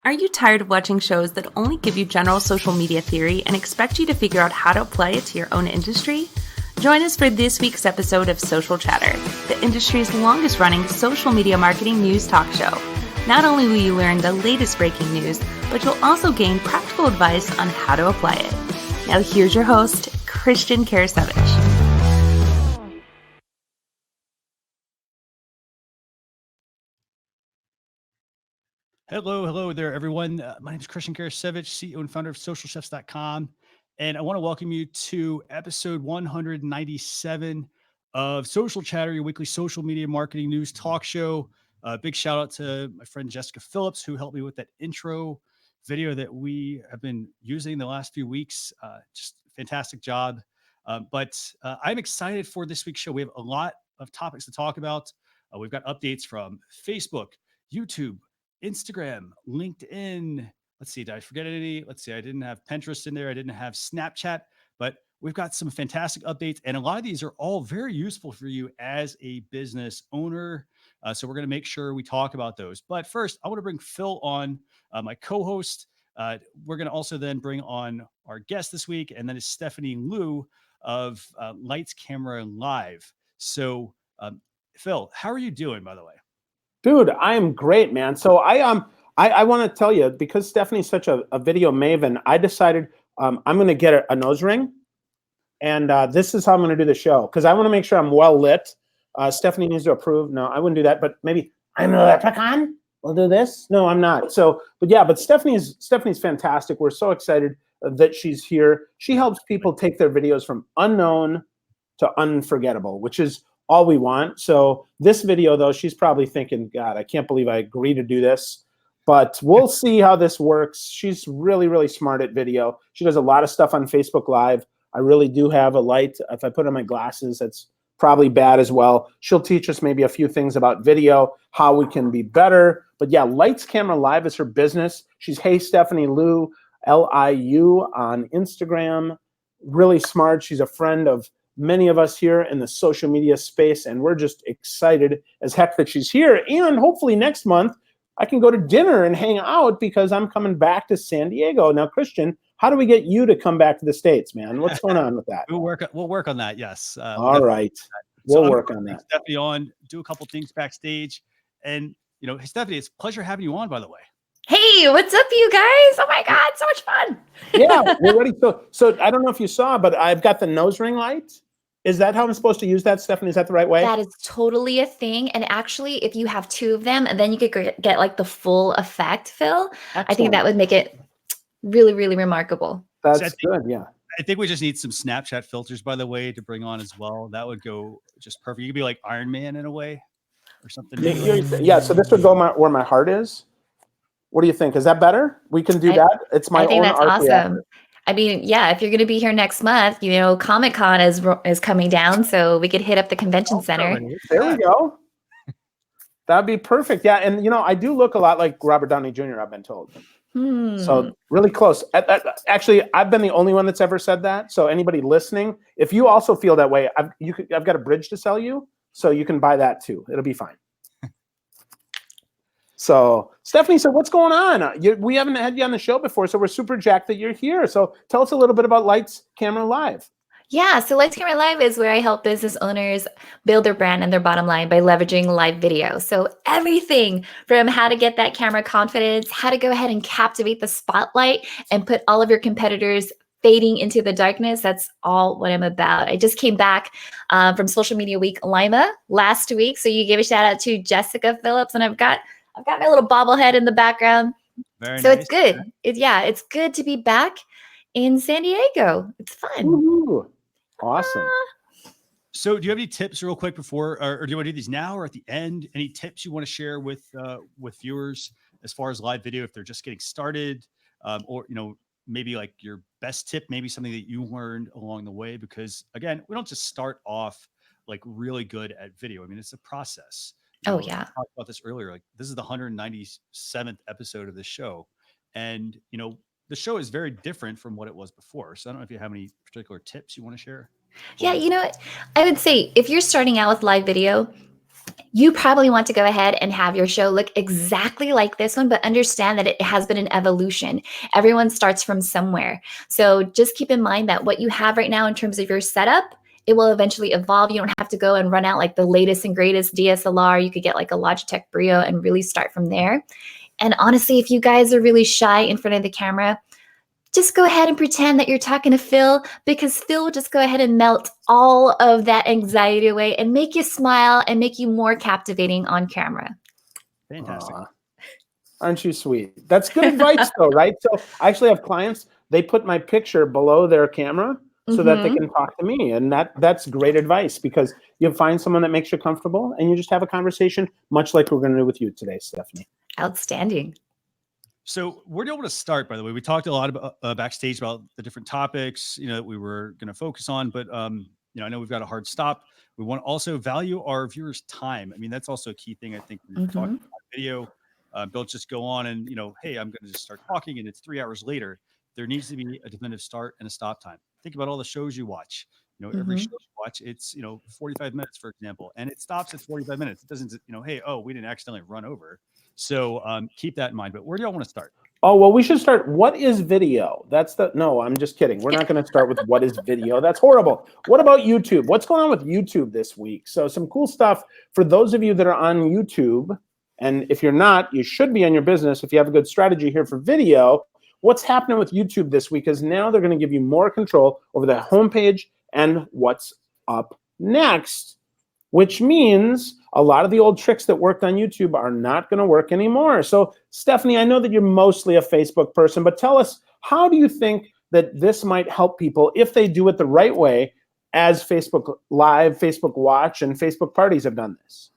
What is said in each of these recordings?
Are you tired of watching shows that only give you general social media theory and expect you to figure out how to apply it to your own industry? Join us for this week's episode of Social Chatter, the industry's longest running social media marketing news talk show. Not only will you learn the latest breaking news, but you'll also gain practical advice on how to apply it. Now here's your host, Christian Karasevich. Hello there, everyone. My name is Christian Karasevich, CEO and founder of socialchefs.com. And I want to welcome you to episode 197 of Social Chatter, your weekly social media marketing news talk show. Big shout out to my friend Jessica Phillips, who helped me with that intro video that we have been using the last few weeks. Just fantastic job. But I'm excited for this week's show. We have a lot of topics to talk about. We've got updates from Facebook, YouTube, Instagram, LinkedIn. Let's see, did I forget any? Let's see, I didn't have Pinterest in there. I didn't have Snapchat, but we've got some fantastic updates. And a lot of these are all very useful for you as a business owner. So we're going to make sure we talk about those. But first, I want to bring Phil on, my co-host. We're going to also then bring on our guest this week, and that is Stephanie Liu of Lights Camera Live. So Phil, how are you doing, by the way? Dude, I am great, man. So I want to tell you, because Stephanie's such a video maven, I decided I'm going to get a nose ring, and this is how I'm going to do the show, because I want to make sure I'm well lit. Stephanie needs to approve. No, I wouldn't do that, but maybe I'm a leprechaun. We'll do this. No, I'm not. So, but Stephanie's fantastic. We're so excited that she's here. She helps people take their videos from unknown to unforgettable, which is all we want. So this video, though, she's probably thinking, God, I can't believe I agreed to do this. But we'll see how this works. She's really, really smart at video. She does a lot of stuff on Facebook Live. I really do have a light. If I put on my glasses, that's probably bad as well. She'll teach us maybe a few things about video, how we can be better. But yeah, Lights Camera Live is her business. She's Hey Stephanie Liu, Liu on Instagram. Really smart. She's a friend of many of us here in the social media space, and we're just excited as heck that she's here. And hopefully next month I can go to dinner and hang out, because I'm coming back to San Diego. Now, Christian, how do we get you to come back to the States, man? What's going on with that? We'll work on that. Yes. All right. We'll work on that. Stephanie on, do a couple things backstage, and Stephanie, it's a pleasure having you on, by the way. Hey, what's up, you guys? Oh my God, so much fun. Yeah, we're ready. So I don't know if you saw, but I've got the nose ring light. Is that how I'm supposed to use that, Stephanie? Is that the right way? That is totally a thing. And actually, if you have two of them, then you could get like the full effect, Phil. Excellent. I think that would make it really, really remarkable. That's good, yeah. I think we just need some Snapchat filters, by the way, to bring on as well. That would go just perfect. You could be like Iron Man in a way or something. Yeah, so this would go where my heart is. What do you think? Is that better? We can do that. It's my own. I think that's awesome. Reactor. I mean, yeah, if you're going to be here next month, Comic-Con is coming down, so we could hit up the convention center. There we go. That'd be perfect. Yeah, and I do look a lot like Robert Downey Jr., I've been told. So really close. Actually, I've been the only one that's ever said that. So anybody listening, if you also feel that way, I've got a bridge to sell you, so you can buy that too. It'll be fine. So, Stephanie, what's going on? We haven't had you on the show before, so we're super jacked that you're here. So tell us a little bit about Lights Camera Live. Yeah, so Lights Camera Live is where I help business owners build their brand and their bottom line by leveraging live video. So everything from how to get that camera confidence, how to go ahead and captivate the spotlight and put all of your competitors fading into the darkness. That's all what I'm about. I just came back from Social Media Week Lima last week. So you gave a shout out to Jessica Phillips, and I've got my little bobblehead in the background. Very so nice. It's good. It's good to be back in San Diego. It's fun. Ooh, awesome. So do you have any tips real quick before, or do you want to do these now or at the end? Any tips you want to share with viewers as far as live video, if they're just getting started, or, maybe like your best tip, maybe something that you learned along the way? Because again, we don't just start off like really good at video. I mean, it's a process. Yeah. We talked about this earlier. Like, this is the 197th episode of the show. And, the show is very different from what it was before. So I don't know if you have any particular tips you want to share. Yeah, I would say if you're starting out with live video, You probably want to go ahead and have your show look exactly like this one, but understand that it has been an evolution. Everyone starts from somewhere. So just keep in mind that what you have right now in terms of your setup, it will eventually evolve. You don't have to go and run out like the latest and greatest DSLR. You could get like a Logitech Brio and really start from there. And honestly, if you guys are really shy in front of the camera, just go ahead and pretend that you're talking to Phil, because Phil will just go ahead and melt all of that anxiety away and make you smile and make you more captivating on camera. Fantastic. Aren't you sweet? That's good advice though, right? So I actually have clients, they put my picture below their camera so that they can talk to me. And that's great advice, because you find someone that makes you comfortable and you just have a conversation, much like we're going to do with you today, Stephanie. Outstanding. So where do you want to start, by the way? We talked a lot about backstage about the different topics, that we were going to focus on, but I know we've got a hard stop. We want to also value our viewers' time. I mean, that's also a key thing, I think, when you're talking about video. Don't just go on and, hey, I'm going to just start talking and it's 3 hours later. There needs to be a definitive start and a stop time. Think about all the shows you watch. Every show you watch, it's, 45 minutes, for example, and it stops at 45 minutes. It doesn't, hey, oh, we didn't accidentally run over. So keep that in mind. But where do y'all want to start? Oh, well, we should start. What is video? No, I'm just kidding. We're not going to start with what is video. That's horrible. What about YouTube? What's going on with YouTube this week? So some cool stuff for those of you that are on YouTube. And if you're not, you should be on your business if you have a good strategy here for video. What's happening with YouTube this week is now they're going to give you more control over the homepage and what's up next, which means a lot of the old tricks that worked on YouTube are not going to work anymore. So, Stephanie, I know that you're mostly a Facebook person, but tell us, how do you think that this might help people if they do it the right way, as Facebook Live, Facebook Watch, and Facebook Parties have done this?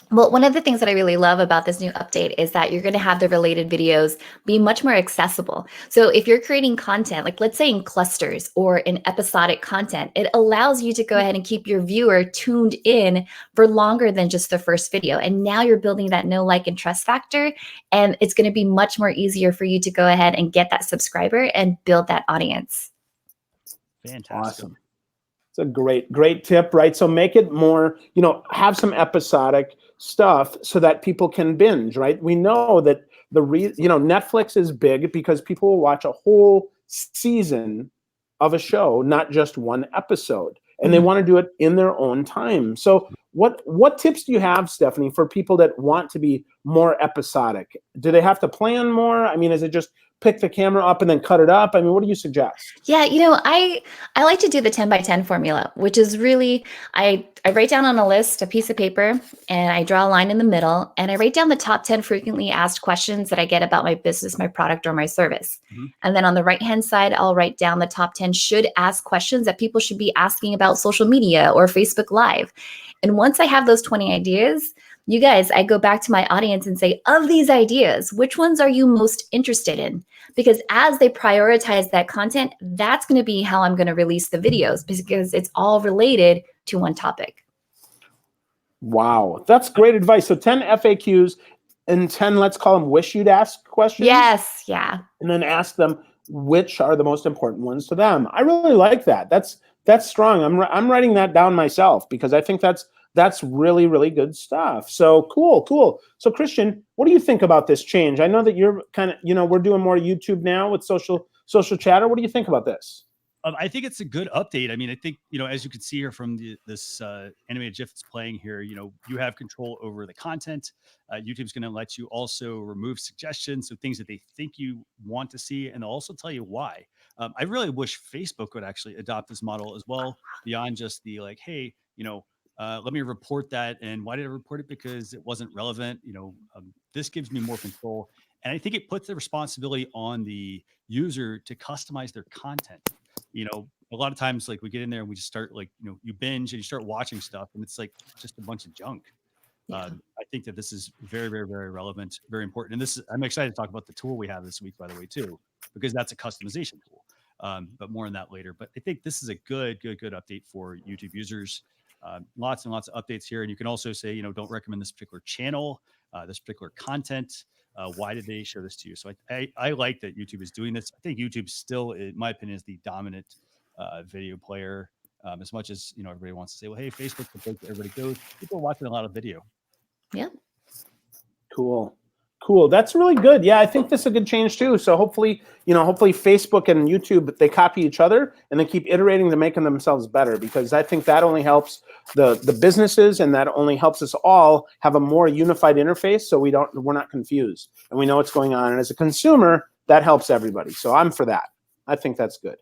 Well, one of the things that I really love about this new update is that you're going to have the related videos be much more accessible. So if you're creating content, like let's say in clusters or in episodic content, it allows you to go ahead and keep your viewer tuned in for longer than just the first video. And now you're building that know, like, and trust factor. And it's going to be much more easier for you to go ahead and get that subscriber and build that audience. Fantastic. Awesome. It's a great tip, right? So make it more, have some episodic stuff so that people can binge, right? We know that Netflix is big because people will watch a whole season of a show, not just one episode, and they want to do it in their own time. So what tips do you have, Stephanie, for people that want to be more episodic? Do they have to plan more? I mean, is it just pick the camera up and then cut it up? I mean, what do you suggest? Yeah, I like to do the 10 by 10 formula, which is really, I write down on a list, a piece of paper, and I draw a line in the middle, and I write down the top 10 frequently asked questions that I get about my business, my product, or my service. And then on the right-hand side, I'll write down the top 10 should ask questions that people should be asking about social media or Facebook Live. And once I have those 20 ideas, you guys, I go back to my audience and say, of these ideas, which ones are you most interested in? Because as they prioritize that content, that's going to be how I'm going to release the videos, because it's all related to one topic. Wow, that's great advice. So 10 FAQs and 10, let's call them wish you'd ask questions. Yes, yeah. And then ask them which are the most important ones to them. I really like that. That's strong. I'm writing that down myself, because I think that's really, really good stuff. So cool. So Christian, what do you think about this change? I know that you're kind of, we're doing more YouTube now with social chatter. What do you think about this? I think it's a good update. I mean, I think, as you can see here from this animated GIF that's playing here, you have control over the content. YouTube's going to let you also remove suggestions, so things that they think you want to see, and they'll also tell you why. I really wish Facebook would actually adopt this model as well, beyond just the like, hey, let me report that. And why did I report it? Because it wasn't relevant. This gives me more control. And I think it puts the responsibility on the user to customize their content. A lot of times, like, we get in there and we just start, like, you binge and you start watching stuff and it's like just a bunch of junk. I think that this is very, very, very relevant, very important. And I'm excited to talk about the tool we have this week, by the way, too, because that's a customization tool. But more on that later. But I think this is a good update for YouTube users. Lots and lots of updates here. And you can also say, don't recommend this particular channel, this particular content. Why did they show this to you? So I like that YouTube is doing this. I think YouTube still, in my opinion, is the dominant video player. As much as everybody wants to say, well, hey, Facebook, the place that everybody goes, people are watching a lot of video. Yeah. Cool. That's really good. Yeah, I think this is a good change too. So hopefully Facebook and YouTube, they copy each other and they keep iterating to making themselves better, because I think that only helps the businesses, and that only helps us all have a more unified interface, so we're not confused and we know what's going on. And as a consumer, that helps everybody. So I'm for that. I think that's good.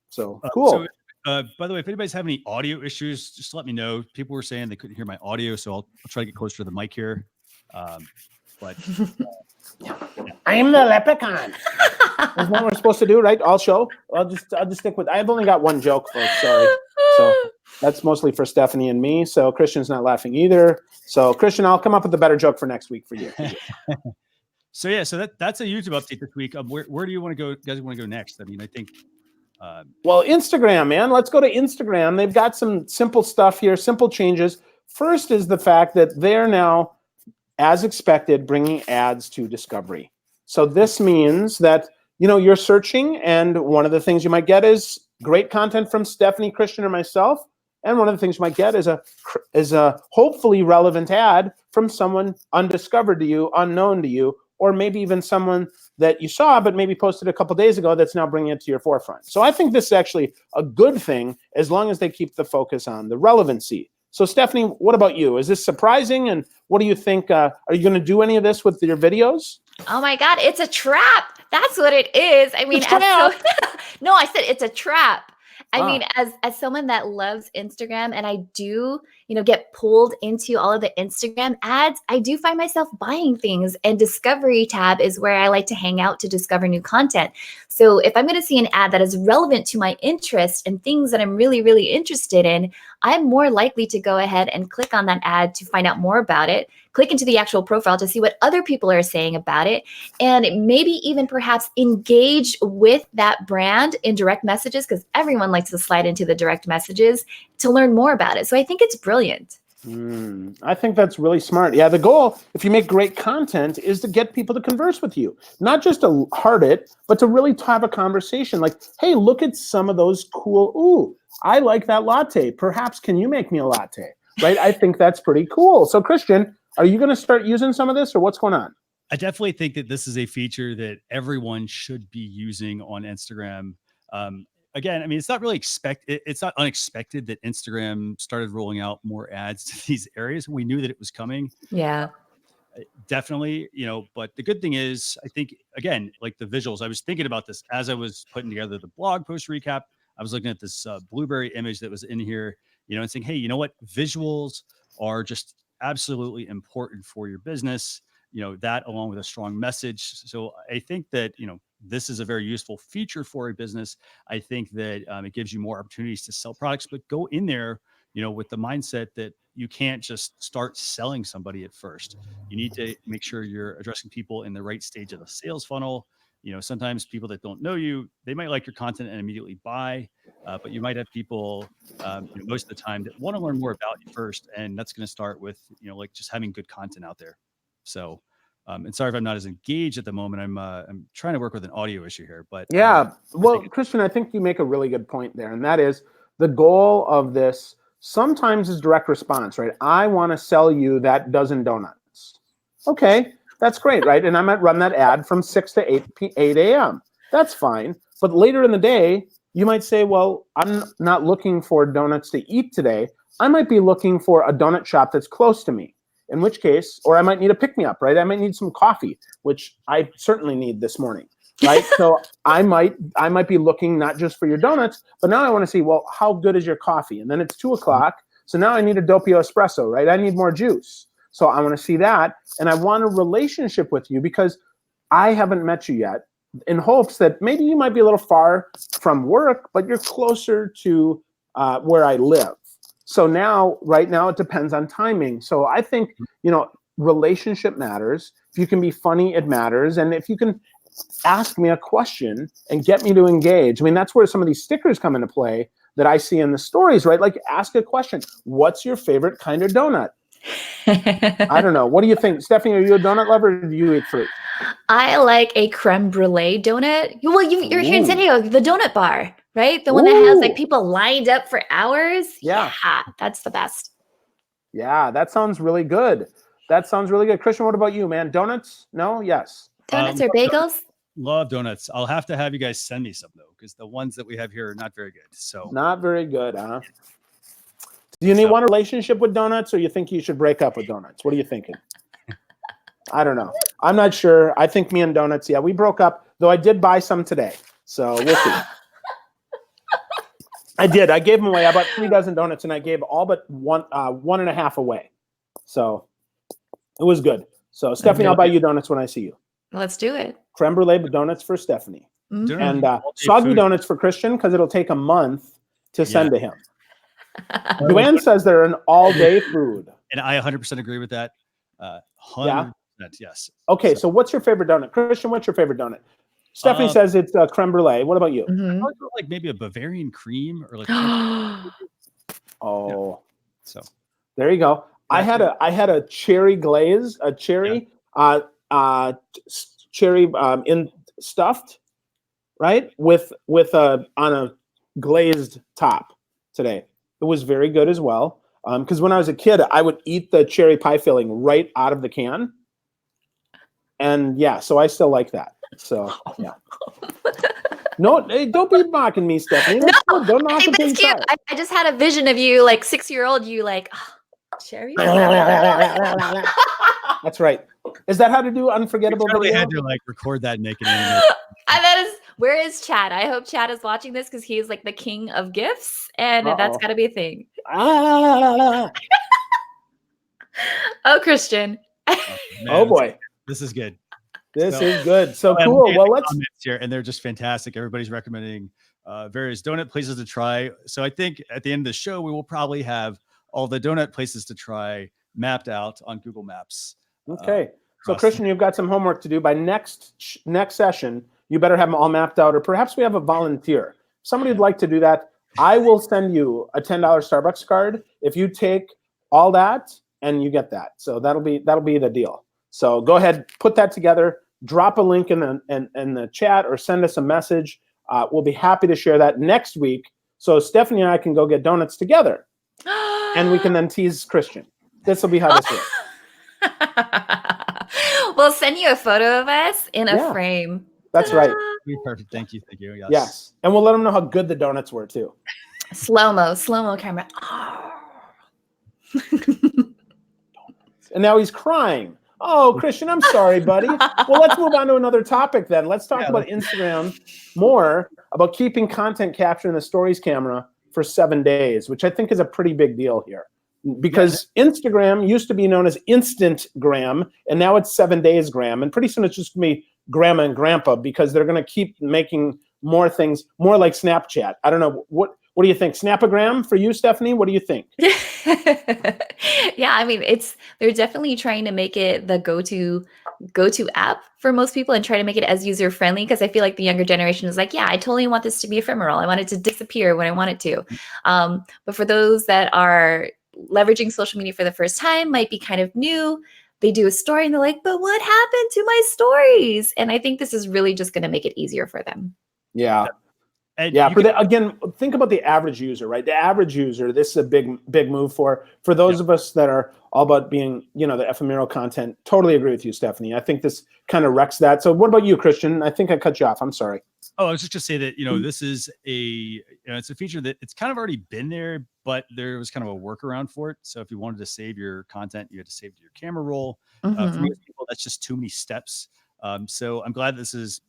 So cool. By the way, if anybody's having any audio issues, just let me know. People were saying they couldn't hear my audio, so I'll try to get closer to the mic here. But I'm the leprechaun. That's what we're supposed to do, right? I'll just stick with. I've only got one joke, folks. Sorry. So that's mostly for Stephanie and me. So Christian's not laughing either. So Christian, I'll come up with a better joke for next week for you. So that's a YouTube update this week. Where do you want to go? Guys want to go next? I mean, I think. Well, Instagram, man. Let's go to Instagram. They've got some simple stuff here, simple changes. First is the fact that they're now, as expected, bringing ads to discovery. So this means that, you're searching, and one of the things you might get is great content from Stephanie, Christian, or myself. And one of the things you might get is a hopefully relevant ad from someone undiscovered to you, unknown to you, or maybe even someone that you saw but maybe posted a couple days ago that's now bringing it to your forefront. So I think this is actually a good thing, as long as they keep the focus on the relevancy. So Stephanie, what about you? Is this surprising? And what do you think? Are you going to do any of this with your videos? Oh my God, it's a trap. That's what it is. I mean, no, I said it's a trap. I mean, as someone that loves Instagram, and I do, get pulled into all of the Instagram ads, I do find myself buying things, and Discovery tab is where I like to hang out to discover new content. So if I'm going to see an ad that is relevant to my interest and things that I'm really, really interested in, I'm more likely to go ahead and click on that ad to find out more about it, click into the actual profile to see what other people are saying about it, and maybe even perhaps engage with that brand in direct messages, because everyone likes to slide into the direct messages to learn more about it. So I think it's brilliant. I think that's really smart. Yeah, the goal, if you make great content, is to get people to converse with you. Not just to heart it, but to really have a conversation. Like, hey, look at some of those cool, I like that latte. Perhaps can you make me a latte? Right? I think that's pretty cool. So Christian, are you going to start using some of this, or what's going on? I definitely think that this is a feature that everyone should be using on Instagram. Again, I mean, it's not really it's not unexpected that Instagram started rolling out more ads to these areas. We knew that it was coming. Yeah. Definitely, but the good thing is, I think, again, like the visuals, I was thinking about this as I was putting together the blog post recap. I was looking at this blueberry image that was in here, and saying, hey, you know what? Visuals are just absolutely important for your business, that along with a strong message. So I think that, this is a very useful feature for a business. I think that it gives you more opportunities to sell products, but go in there, with the mindset that you can't just start selling somebody at first. You need to make sure you're addressing people in the right stage of the sales funnel. Sometimes people that don't know you, they might like your content and immediately buy, but you might have people, most of the time, that want to learn more about you first. And that's going to start with, like just having good content out there. So, and sorry if I'm not as engaged at the moment. I'm trying to work with an audio issue here, but yeah. Well, Christian, I think you make a really good point there, and that is the goal of this sometimes is direct response, right? I want to sell you that dozen donuts. Okay, that's great, right? And I might run that ad from 6 to 8 a.m. That's fine. But later in the day, you might say, well, I'm not looking for donuts to eat today. I might be looking for a donut shop that's close to me. In which case, or I might need a pick-me-up, right? I might need some coffee, which I certainly need this morning, right? So I might be looking not just for your donuts, but now I want to see, well, how good is your coffee? And then it's 2 o'clock, so now I need a doppio espresso, right? I need more juice. So I want to see that, and I want a relationship with you because I haven't met you yet, in hopes that maybe you might be a little far from work, but you're closer to where I live. So now, right now, it depends on timing. So I think, relationship matters. If you can be funny, it matters. And if you can ask me a question and get me to engage, I mean, that's where some of these stickers come into play that I see in the stories, right? Like, ask a question. What's your favorite kind of donut? I don't know. What do you think? Stephanie, are you a donut lover or do you eat fruit? I like a creme brulee donut. Well, you're here in San Diego, the donut bar, right? The one that has like people lined up for hours. Yeah. That's the best. Yeah, that sounds really good. That sounds really good. Christian, what about you, man? Donuts? No? Yes. Donuts or bagels? Love donuts. I'll have to have you guys send me some though, because the ones that we have here are not very good. So Not very good, huh? Do you want a relationship with donuts, or you think you should break up with donuts? What are you thinking? I don't know. I'm not sure. I think me and donuts, yeah, we broke up, though I did buy some today. So we'll see. I did. I gave them away. I bought 3 dozen donuts, and I gave all but one and a half away. So it was good. So Stephanie, I'll buy you donuts when I see you. Let's do it. Creme brulee donuts for Stephanie. Mhm. And soggy donuts for Christian, because it'll take a month to send to him. Duane says they're an all-day food. And I 100% agree with that. 100%, yes. Okay, so what's your favorite donut? Christian, what's your favorite donut? Stephanie says it's creme brulee. What about you? Like maybe a Bavarian cream or like. Oh, so there you go. I had a cherry glaze, cherry in stuffed, right? With on a glazed top today. It was very good as well. Because when I was a kid, I would eat the cherry pie filling right out of the can. And yeah, so I still like that. So yeah. No, hey, don't be mocking me, Stephanie. No, don't knock hey, it but it's cute. I just had a vision of you, like 6-year-old, you like, cherry. That's right. Is that how to do unforgettable? We had to like record that and make it. That is, where is Chad? I hope Chad is watching this because he's like the king of gifts, and that's got to be a thing. Oh, Christian. Oh boy, this is good. This is good. So cool. Well, let's here, and they're just fantastic. Everybody's recommending various donut places to try. So I think at the end of the show, we will probably have all the donut places to try mapped out on Google Maps. Okay. So Christian, you've got some homework to do. By next session, you better have them all mapped out, or perhaps we have a volunteer. Somebody would like to do that. I will send you a $10 Starbucks card if you take all that and you get that. So that'll be the deal. So go ahead, put that together. Drop a link in the chat or send us a message. We'll be happy to share that next week. So Stephanie and I can go get donuts together, and we can then tease Christian. This will be how this works. We'll send you a photo of us in a frame. That's right. Perfect. Thank you. Yes. Yes. And we'll let them know how good the donuts were too. Slow-mo camera. And now he's crying. Oh, Christian, I'm sorry, buddy. Well, let's move on to another topic then. Let's talk about Instagram more, about keeping content captured in the stories camera for 7 days, which I think is a pretty big deal here. Because Instagram used to be known as Instantgram, and now it's 7 days gram. And pretty soon it's just going to be grandma and grandpa, because they're going to keep making more things, more like Snapchat. I don't know. What do you think? Snapagram for you, Stephanie? What do you think? Yeah, I mean, they're definitely trying to make it the go-to app for most people and try to make it as user-friendly, because I feel like the younger generation is like, yeah, I totally want this to be ephemeral. I want it to disappear when I want it to. But for those that are leveraging social media for the first time, might be kind of new, they do a story and they're like, but what happened to my stories? And I think this is really just going to make it easier for them. Yeah. And again, think about the average user, right? The average user, this is a big move for those of us that are all about being, the ephemeral content. Totally agree with you, Stephanie. I think this kind of wrecks that. So what about you, Christian? I think I cut you off. I'm sorry. Oh, I was just going to say that, this is it's a feature that it's kind of already been there, but there was kind of a workaround for it. So if you wanted to save your content, you had to save it to your camera roll. For most people, that's just too many steps. So I'm glad this is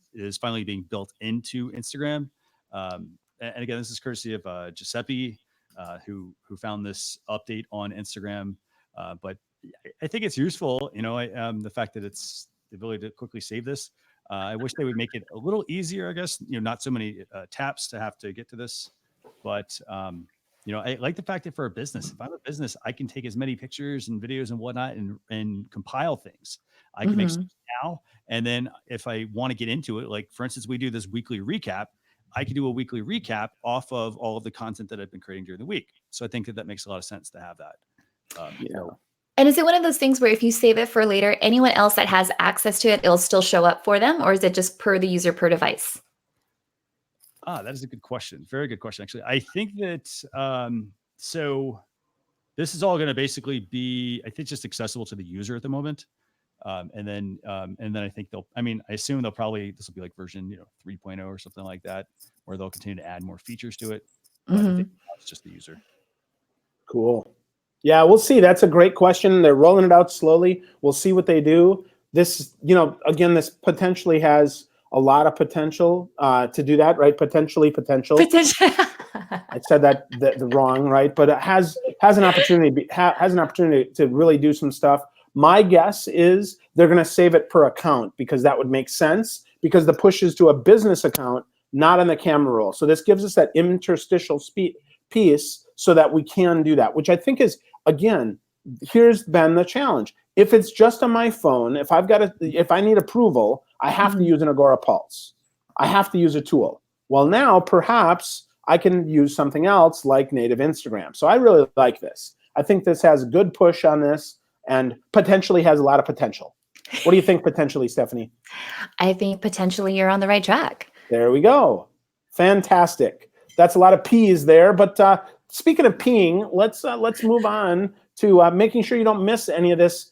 finally being built into Instagram. And again, this is courtesy of Giuseppe, who found this update on Instagram. But I think it's useful, the fact that it's the ability to quickly save this. I wish they would make it a little easier, I guess, not so many taps to have to get to this. But, I like the fact that for a business, if I'm a business, I can take as many pictures and videos and whatnot and compile things. I can make stuff now. And then if I want to get into it, like, for instance, we do this weekly recap. I can do a weekly recap off of all of the content that I've been creating during the week. So I think that makes a lot of sense to have that. And is it one of those things where if you save it for later, anyone else that has access to it, it'll still show up for them? Or is it just per the user per device? That is a good question. Very good question, actually. I think that, so this is all going to basically be, I think, just accessible to the user at the moment. And then I think I assume this will be like version 3.0 or something like that, where they'll continue to add more features to it. But I think it's just the user. Cool. Yeah, we'll see. That's a great question. They're rolling it out slowly. We'll see what they do. This, again, this potentially has a lot of potential to do that, right? Potential. I said that the wrong, right? But it has an opportunity to really do some stuff. My guess is they're going to save it per account, because that would make sense, because the push is to a business account, not on the camera roll. So this gives us that interstitial piece so that we can do that, which I think is, again, here's been the challenge. If it's just on my phone, if I need approval, I have to use an Agora Pulse. I have to use a tool. Well, now perhaps I can use something else like native Instagram. So I really like this. I think this has a good push on this and potentially has a lot of potential. What do you think potentially, Stephanie? I think potentially you're on the right track. There we go. Fantastic. That's a lot of P's there. But speaking of peeing, let's move on to making sure you don't miss any of this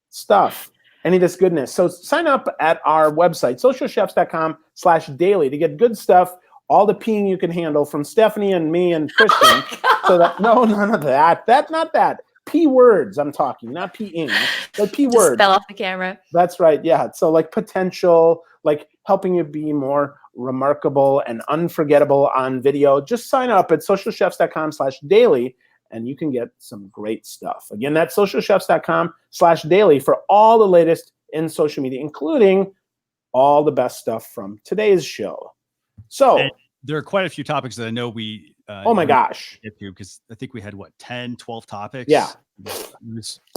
stuff, any of this goodness. So sign up at our website, socialchefs.com/daily, to get good stuff, all the peeing you can handle from Stephanie and me and Christian. So that, no, none of that. Not that. P words I'm talking, not peeing, but P Just words. spell off the camera. That's right. Yeah. So like potential, like helping you be more remarkable and unforgettable on video. Just sign up at socialchefs.com/daily and you can get some great stuff. Again, that's socialchefs.com/daily for all the latest in social media, including all the best stuff from today's show. So and there are quite a few topics that I know we oh my gosh, get to, because I think we had 10, 12 topics. Yeah.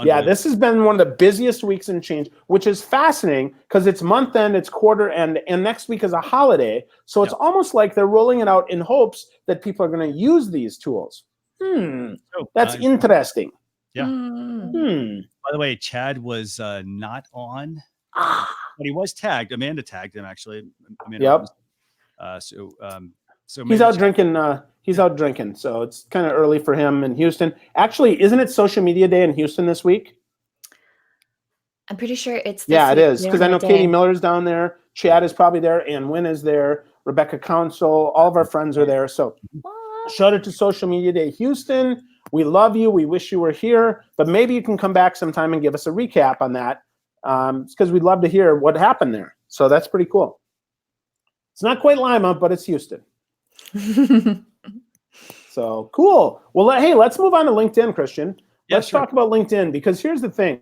Yeah, this has been one of the busiest weeks in change, which is fascinating because it's month end, it's quarter end, and next week is a holiday. So it's almost like they're rolling it out in hopes that people are going to use these tools. That's interesting. Yeah. By the way, Chad was not on, but he was tagged. Amanda tagged him, actually. Amanda so he's out drinking. He's out drinking, so it's kind of early for him in Houston. Actually, isn't it Social Media Day in Houston this week? I'm pretty sure it's this it week, is, because I know Katie Miller's down there. Chad is probably there. Ann Wynn is there. Rebecca Council. All of our friends are there. So shout out to Social Media Day Houston. We love you. We wish you were here, but maybe you can come back sometime and give us a recap on that, because we'd love to hear what happened there. So that's pretty cool. It's not quite Lima, but it's Houston. So cool. Well, hey, let's move on to LinkedIn, Christian. Let's talk about LinkedIn, because here's the thing.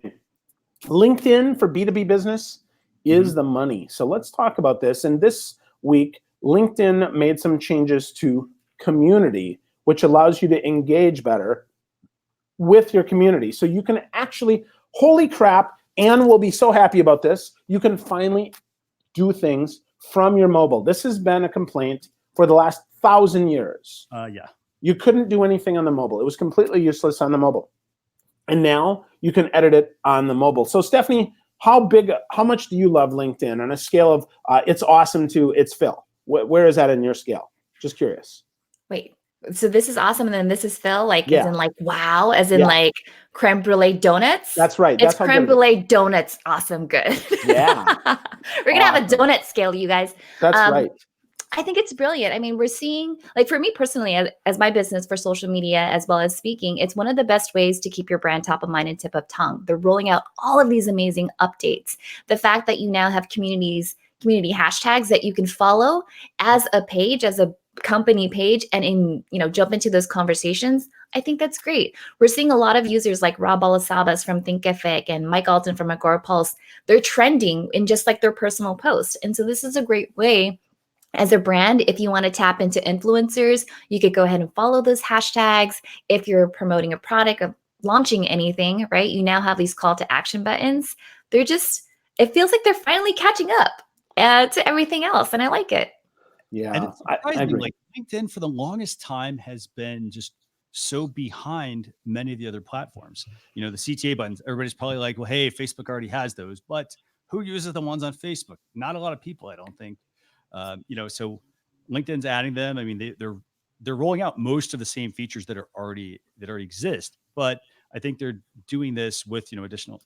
LinkedIn for B2B business is the money. So let's talk about this. And this week, LinkedIn made some changes to community, which allows you to engage better with your community. So you can actually, holy crap, Anne will be so happy about this, you can finally do things from your mobile. This has been a complaint for the last 1,000 years. You couldn't do anything on the mobile. It was completely useless on the mobile. And now you can edit it on the mobile. So Stephanie, how much do you love LinkedIn on a scale of it's awesome to it's Phil? Where is that in your scale? Just curious. Wait, so this is awesome, and then this is Phil, like as in like wow, as in like creme brulee donuts? That's right. It's creme brulee donuts. Awesome, good. Yeah. We're gonna have a donut scale, you guys. That's right. I think it's brilliant. I mean, we're seeing, like for me personally, as my business for social media, as well as speaking, it's one of the best ways to keep your brand top of mind and tip of tongue. They're rolling out all of these amazing updates. The fact that you now have community hashtags that you can follow as a page, as a company page, and jump into those conversations. I think that's great. We're seeing a lot of users like Rob Alasabas from Thinkific and Mike Alton from Agora Pulse. They're trending in just like their personal post. And so this is a great way as a brand. If you want to tap into influencers, you could go ahead and follow those hashtags. If you're promoting a product or launching anything, right? You now have these call to action buttons. It feels like they're finally catching up to everything else. And I like it. Yeah. And it's surprising, like LinkedIn for the longest time has been just so behind many of the other platforms. The CTA buttons, everybody's probably like, well, hey, Facebook already has those, but who uses the ones on Facebook? Not a lot of people, I don't think. So LinkedIn's adding them. I mean, they're rolling out most of the same features that already exist, But I think they're doing this with, additional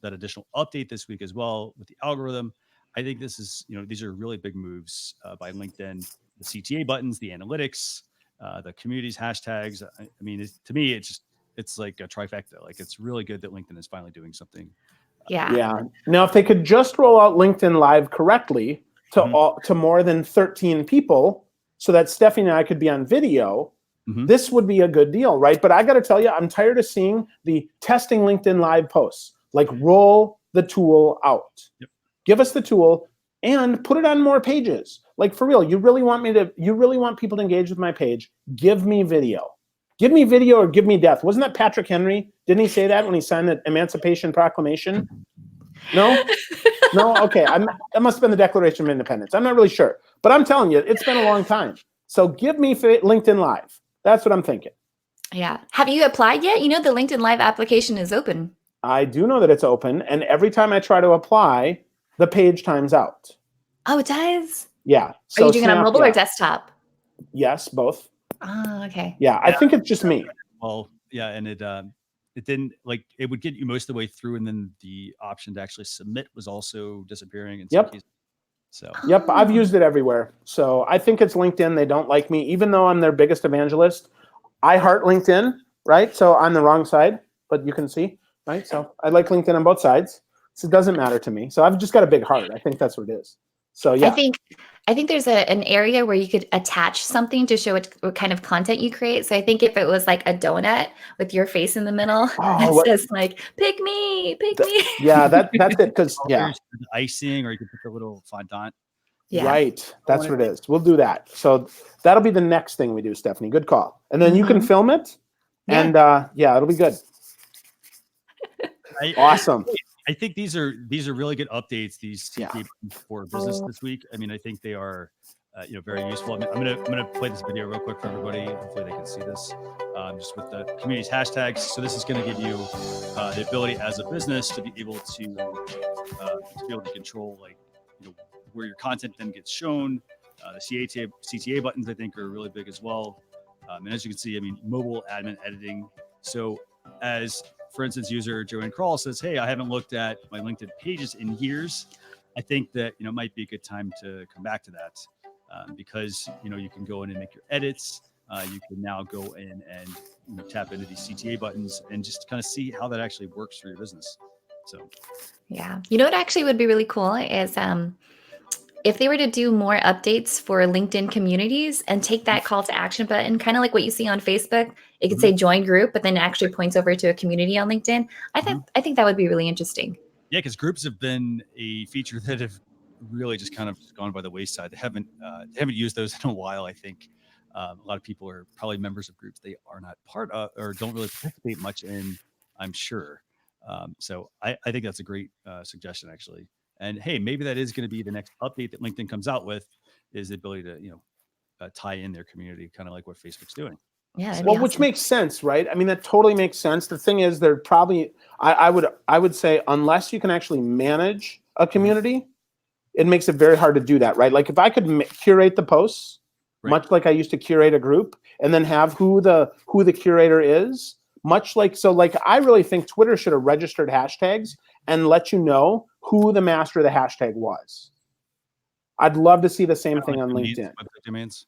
update this week as well with the algorithm. I think this is, these are really big moves by LinkedIn, the CTA buttons, the analytics, the communities, hashtags. I mean, to me, it's like a trifecta. Like, it's really good that LinkedIn is finally doing something. Yeah. Now, if they could just roll out LinkedIn Live correctly to more than 13 people, so that Stephanie and I could be on video, this would be a good deal, right? But I got to tell you, I'm tired of seeing the testing LinkedIn Live posts. Like, roll the tool out. Yep. Give us the tool and put it on more pages. Like, for real, you really want people to engage with my page? Give me video. Give me video or give me death. Wasn't that Patrick Henry? Didn't he say that when he signed the Emancipation Proclamation? No? No? Okay. That must have been the Declaration of Independence. I'm not really sure. But I'm telling you, it's been a long time. So give me LinkedIn Live. That's what I'm thinking. Yeah. Have you applied yet? You know, the LinkedIn Live application is open. I do know that it's open. And every time I try to apply, the page times out. Oh, it does? Yeah. So, are you doing it on mobile or desktop? Yes, both. Oh, okay. Yeah, I think it's just me. Well, yeah, and it didn't, like, it would get you most of the way through, and then the option to actually submit was also disappearing in some cases. So yep, I've used it everywhere. So I think it's LinkedIn. They don't like me, even though I'm their biggest evangelist. I heart LinkedIn, right? So I'm the wrong side, but you can see, right? So I like LinkedIn on both sides. So it doesn't matter to me. So I've just got a big heart. I think that's what it is. So yeah. I think there's an area where you could attach something to show what kind of content you create. So I think if it was like a donut with your face in the middle, it says like, pick me. Yeah, that's it. Because the icing, or you could put the little fondant. Yeah. Right. That's what it is. We'll do that. So that'll be the next thing we do, Stephanie. Good call. And then you can film it. And it'll be good. Awesome. I think these are really good updates. These for business this week. I mean, I think they are, very useful. I mean, I'm gonna play this video real quick for everybody. Hopefully they can see this, just with the community's hashtags. So this is going to give you the ability as a business to be able to control, like, where your content then gets shown. The CTA buttons, I think, are really big as well. And as you can see, I mean, mobile admin editing. So as, for instance, user Joanne Crawl says, hey, I haven't looked at my LinkedIn pages in years. I think that, it might be a good time to come back to that because, you can go in and make your edits. You can now go in and tap into these CTA buttons and just kind of see how that actually works for your business. So, yeah. You know what actually would be really cool is if they were to do more updates for LinkedIn communities and take that call to action button, kind of like what you see on Facebook, it could say join group, but then it actually points over to a community on LinkedIn. I think that would be really interesting. Yeah, because groups have been a feature that have really just kind of gone by the wayside. They haven't used those in a while. I think a lot of people are probably members of groups they are not part of or don't really participate much in, I'm sure. So I think that's a great suggestion, actually. And hey, maybe that is going to be the next update that LinkedIn comes out with, is the ability to tie in their community, kind of like what Facebook's doing. Yeah. Well, which makes sense, right? I mean, that totally makes sense. The thing is, they're probably, I would say, unless you can actually manage a community, it makes it very hard to do that, right? Like if I could curate the posts, much like I used to curate a group, and then have who the curator is, much like, so like I really think Twitter should have registered hashtags and let you know who the master of the hashtag was. I'd love to see the same thing on LinkedIn. Website domains.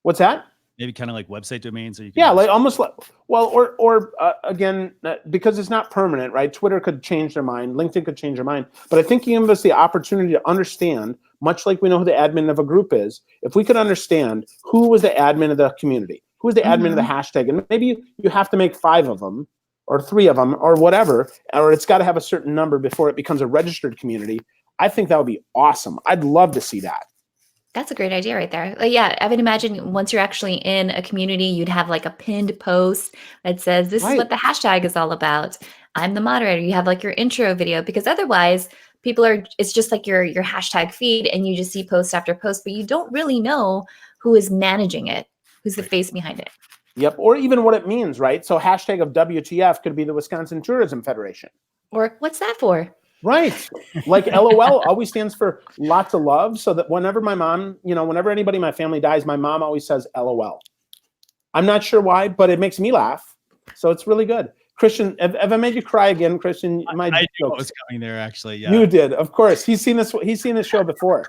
What's that? Maybe kind of like website domains. So you can like almost like, well, or again, because it's not permanent, right? Twitter could change their mind. LinkedIn could change their mind. But I think you give us the opportunity to understand, much like we know who the admin of a group is, if we could understand who was the admin of the community, who was the admin of the hashtag, and maybe you have to make 5 of them or 3 of them or whatever, or it's got to have a certain number before it becomes a registered community. I think that would be awesome. I'd love to see that. That's a great idea right there. Yeah, I would imagine once you're actually in a community, you'd have like a pinned post that says, this is what the hashtag is all about. I'm the moderator. You have like your intro video, because otherwise it's just like your hashtag feed and you just see post after post, but you don't really know who is managing it, who's the face behind it. Yep, or even what it means, right? So hashtag of WTF could be the Wisconsin Tourism Federation. Or what's that for? Right. Like LOL always stands for lots of love. So that whenever my mom, whenever anybody in my family dies, my mom always says LOL. I'm not sure why, but it makes me laugh. So it's really good. Christian, have I made you cry again, Christian? I knew what was coming there, actually. Yeah. You did, of course. He's seen this show before.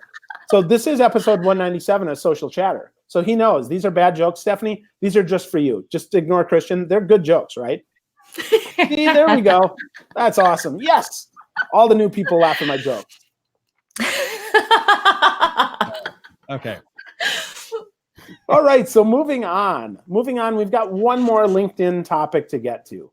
So this is episode 197 of Social Chatter. So he knows these are bad jokes. Stephanie, these are just for you. Just ignore Christian. They're good jokes, right? See, there we go. That's awesome. Yes. All the new people laugh at my jokes. Okay. All right. So moving on, we've got one more LinkedIn topic to get to.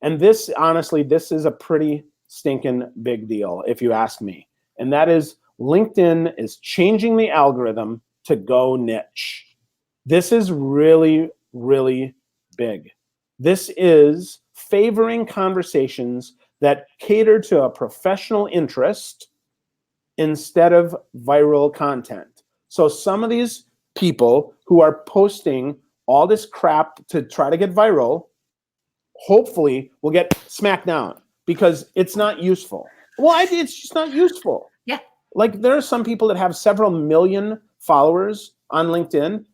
And this, honestly, this is a pretty stinking big deal, if you ask me. And that is LinkedIn is changing the algorithm to go niche. This is really, really big. This is favoring conversations that cater to a professional interest instead of viral content. So some of these people who are posting all this crap to try to get viral, hopefully will get smacked down because it's not useful. Well, it's just not useful. Yeah. Like there are some people that have several million followers on LinkedIn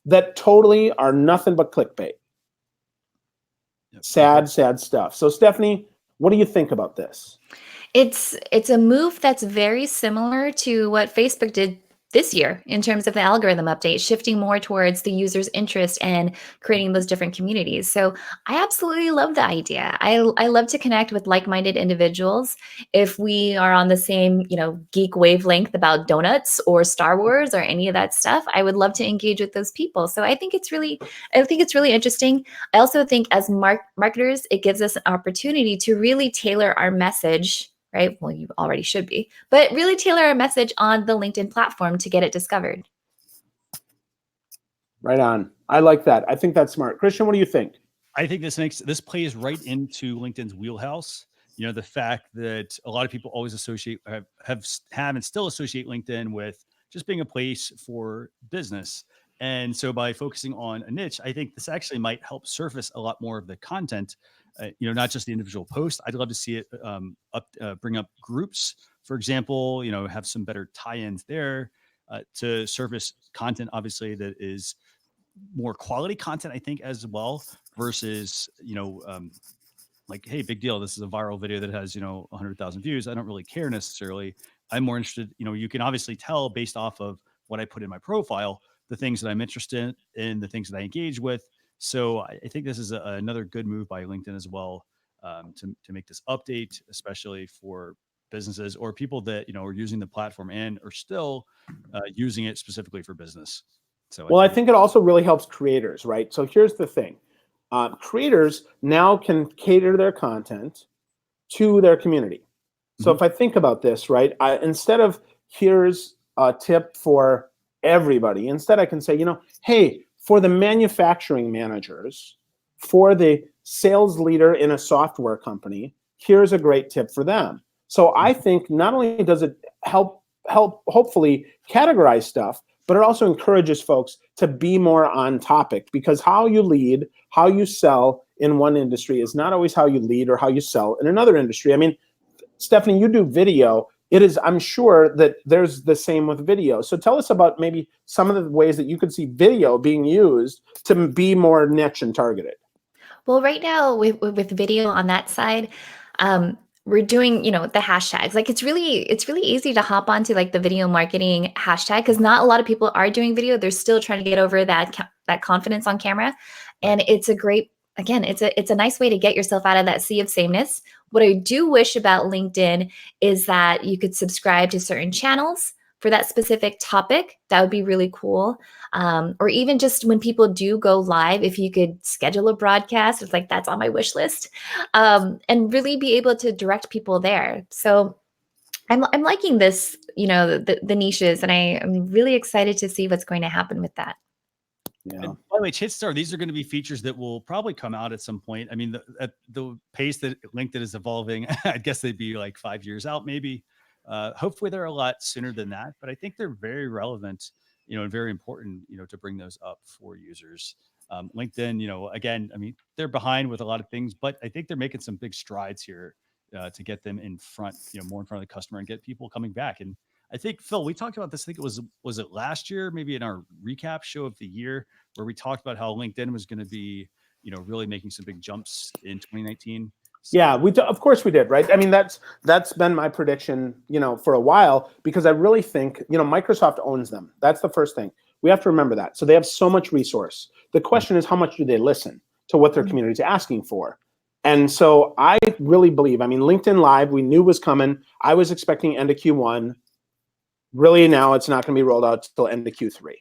that totally are nothing but clickbait. Yep. Sad stuff. So Stephanie, what do you think about this? It's a move that's very similar to what Facebook did this year in terms of the algorithm update, shifting more towards the user's interest and creating those different communities. So I absolutely love the idea. I love to connect with like-minded individuals. If we are on the same, geek wavelength about donuts or Star Wars or any of that stuff, I would love to engage with those people. So I think it's really interesting. I also think as marketers, it gives us an opportunity to really tailor our message, right? Well, you already should be, but really tailor a message on the LinkedIn platform to get it discovered. Right on. I like that. I think that's smart. Christian, what do you think? I think this plays right into LinkedIn's wheelhouse. The fact that a lot of people always associate, have and still associate LinkedIn with just being a place for business. And so by focusing on a niche, I think this actually might help surface a lot more of the content, not just the individual post. I'd love to see it bring up groups, for example, have some better tie-ins there to surface content, obviously, that is more quality content, I think, as well, versus, like, hey, big deal. This is a viral video that has, 100,000 views. I don't really care necessarily. I'm more interested, you can obviously tell based off of what I put in my profile, the things that I'm interested in, the things that I engage with. So I think this is another good move by LinkedIn as well, to make this update, especially for businesses or people that, are using the platform and are still using it specifically for business. So I think it also really helps creators, right? So here's the thing. Creators now can cater their content to their community. So if I think about this, right, instead of here's a tip for everybody, instead I can say, hey, for the manufacturing managers, for the sales leader in a software company, here's a great tip for them. So I think not only does it help hopefully categorize stuff, but it also encourages folks to be more on topic, because how you lead, how you sell in one industry is not always how you lead or how you sell in another industry. I mean, Stephanie, you do video. I'm sure that there's the same with video. So tell us about maybe some of the ways that you could see video being used to be more niche and targeted. Well, right now with video on that side, we're doing, the hashtags. Like it's really easy to hop onto like the video marketing hashtag, because not a lot of people are doing video. They're still trying to get over that confidence on camera. And it's a great, again, it's a nice way to get yourself out of that sea of sameness. What I do wish about LinkedIn is that you could subscribe to certain channels for that specific topic. That would be really cool. Or even just when people do go live, if you could schedule a broadcast, it's like, that's on my wish list, and really be able to direct people there. So I'm liking this, the niches, and I'm really excited to see what's going to happen with that. Yeah. And by the way, chances are these are going to be features that will probably come out at some point. I mean, at the pace that LinkedIn is evolving, I guess they'd be like 5 years out, maybe. Hopefully they're a lot sooner than that, but I think they're very relevant, and very important, to bring those up for users. LinkedIn, again, I mean, they're behind with a lot of things, but I think they're making some big strides here to get them in front, more in front of the customer and get people coming back. And I think, Phil, we talked about this. I think it was it last year, maybe in our recap show of the year, where we talked about how LinkedIn was going to be, really making some big jumps in 2019. So. Yeah, of course we did, right? I mean, that's been my prediction, for a while, because I really think, Microsoft owns them. That's the first thing. We have to remember that. So they have so much resource. The question is, how much do they listen to what their community is asking for? And so I really believe, LinkedIn Live, we knew was coming. I was expecting end of Q1. Really now it's not going to be rolled out till end of Q3.